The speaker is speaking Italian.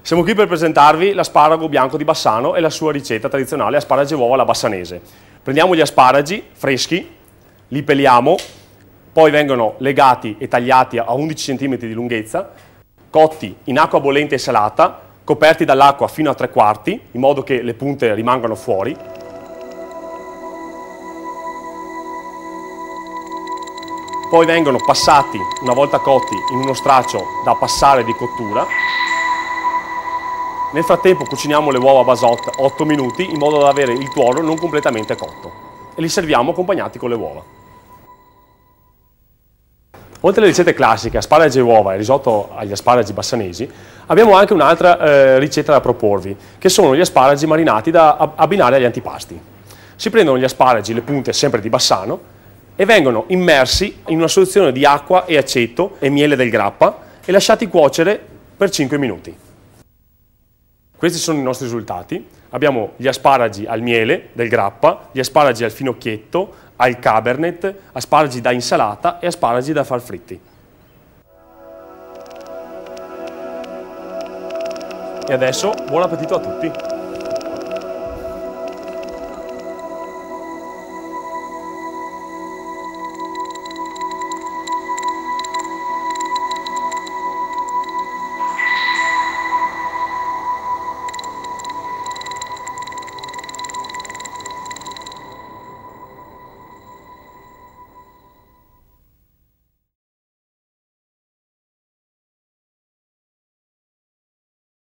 Siamo qui per presentarvi l'asparago bianco di Bassano e la sua ricetta tradizionale asparagi e uova alla bassanese. Prendiamo gli asparagi freschi, li peliamo, poi vengono legati e tagliati a 11 cm di lunghezza, cotti in acqua bollente e salata, coperti dall'acqua fino a 3/4, in modo che le punte rimangano fuori. Poi vengono passati, una volta cotti, in uno straccio da passare di cottura. Nel frattempo cuciniamo le uova a basotte 8 minuti in modo da avere il tuorlo non completamente cotto e li serviamo accompagnati con le uova. Oltre alle ricette classiche, asparagi e uova e risotto agli asparagi bassanesi, abbiamo anche un'altra ricetta da proporvi, che sono gli asparagi marinati da abbinare agli antipasti. Si prendono gli asparagi, le punte sempre di Bassano, e vengono immersi in una soluzione di acqua e aceto e miele del grappa e lasciati cuocere per 5 minuti. Questi sono i nostri risultati. Abbiamo gli asparagi al miele del grappa, gli asparagi al finocchietto, al cabernet, asparagi da insalata e asparagi da far fritti. E adesso buon appetito a tutti!